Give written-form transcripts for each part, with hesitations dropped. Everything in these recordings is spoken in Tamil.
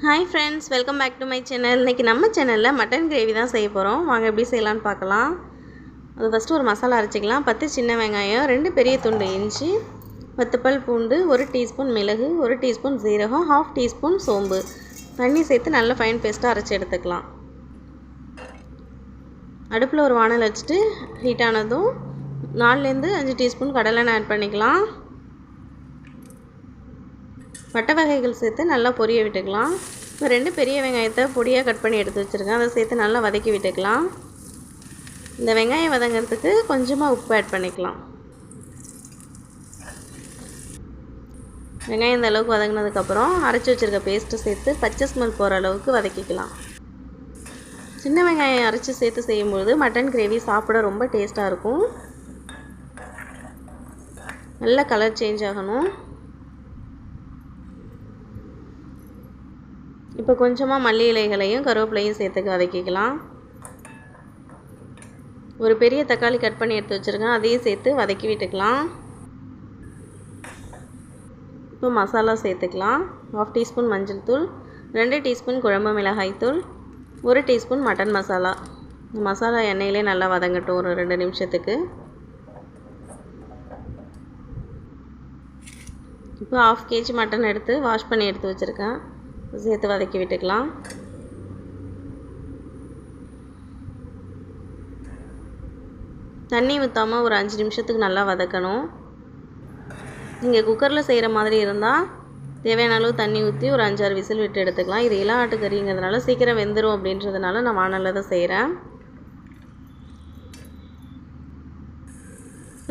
Hi friends, welcome back to my channel. இன்றைக்கி நம்ம சேனலில் மட்டன் கிரேவி தான் செய்ய போகிறோம். வாங்க எப்படி செய்யலான்னு பார்க்கலாம். அது ஃபஸ்ட்டு ஒரு மசாலா அரைச்சிக்கலாம். 10 சின்ன வெங்காயம், 2 பெரிய துண்டு இஞ்சி, 10 பல் பூண்டு, 1 டீஸ்பூன் மிளகு, 1 டீஸ்பூன் சீரகம், 1/2 டீஸ்பூன் சோம்பு, தண்ணி சேர்த்து நல்ல ஃபைன் பேஸ்ட்டாக அரைச்சி எடுத்துக்கலாம். அடுப்பில் ஒரு வானல் வச்சுட்டு ஹீட் ஆனதும் 4லேருந்து 5 டீஸ்பூன் கடலெண்ணெய் ஆட் பண்ணிக்கலாம். பட்டை வகைகள் சேர்த்து நல்லா பொரிய விட்டுக்கலாம். இப்போ 2 பெரிய வெங்காயத்தை பொடியாக கட் பண்ணி எடுத்து வச்சுருக்கேன். அதை சேர்த்து நல்லா வதக்கி விட்டுக்கலாம். இந்த வெங்காயம் வதங்கிறதுக்கு கொஞ்சமாக உப்பு ஆட் பண்ணிக்கலாம். வெங்காயம் இந்த அளவுக்கு வதங்கினதுக்கப்புறம் அரைச்சி வச்சுருக்க பேஸ்ட்டு சேர்த்து பச்சை ஸ்மெல் போகிற அளவுக்கு வதக்கிக்கலாம். சின்ன வெங்காயம் அரைச்சி சேர்த்து செய்யும்போது மட்டன் கிரேவி சாப்பிட ரொம்ப டேஸ்ட்டாக இருக்கும். நல்ல கலர் சேஞ்ச் ஆகணும். இப்போ கொஞ்சமாக மல்லி இலைகளையும் கருவேப்பிலையும் சேர்த்து வதக்கிக்கலாம். ஒரு பெரிய தக்காளி கட் பண்ணி எடுத்து வச்சுருக்கேன், அதையும் சேர்த்து வதக்கி விட்டுக்கலாம். இப்போ மசாலா சேர்த்துக்கலாம். 1/2 டீஸ்பூன் மஞ்சள் தூள், 2 டீஸ்பூன் குழம்பு மிளகாய் தூள், 1 டீஸ்பூன் மட்டன் மசாலா. இந்த மசாலா எண்ணெயிலே நல்லா வதங்கட்டும் ஒரு 2 நிமிஷத்துக்கு. இப்போ 1/2 kg மட்டன் எடுத்து வாஷ் பண்ணி எடுத்து வச்சுருக்கேன், சேர்த்து வதக்கி விட்டுக்கலாம். தண்ணி ஊற்றாமல் ஒரு 5 நிமிஷத்துக்கு நல்லா வதக்கணும். நீங்கள் குக்கரில் செய்கிற மாதிரி இருந்தால் தேவையான அளவு தண்ணி ஊற்றி ஒரு 5-6 விசில் விட்டு எடுத்துக்கலாம். இது இளம் ஆட்டுக்கறிங்கிறதுனால சீக்கிரம் வெந்துடும் அப்படின்றதுனால நான் வானலில் தான் செய்கிறேன்.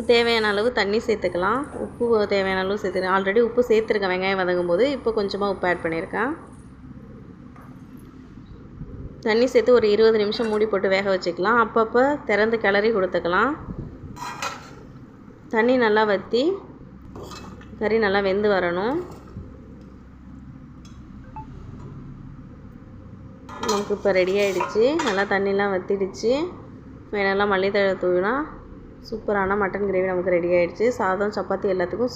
தேவையான அளவு தண்ணி சேர்த்துக்கலாம். உப்பு தேவையான அளவு சேர்த்துக்கலாம். ஆல்ரெடி உப்பு சேர்த்துருக்கேன் வெங்காயம் வதங்கும் போது. இப்போ கொஞ்சமாக உப்பு ஆட் பண்ணியிருக்கேன். தண்ணி சேர்த்து ஒரு 20 நிமிஷம் மூடி போட்டு வேக வச்சுக்கலாம். அப்பப்போ திறந்து கிளறி கொடுத்துக்கலாம். தண்ணி நல்லா வற்றி கறி நல்லா வெந்து வரணும். நமக்கு இப்போ ரெடி ஆகிடுச்சு. நல்லா தண்ணிலாம் வற்றிடுச்சு. வேணெல்லாம் மல்லித்தழை தூவினா சூப்பரான மட்டன் கிரேவி நமக்கு ரெடி ஆகிடுச்சு. சாதம் சப்பாத்தி எல்லாத்துக்கும்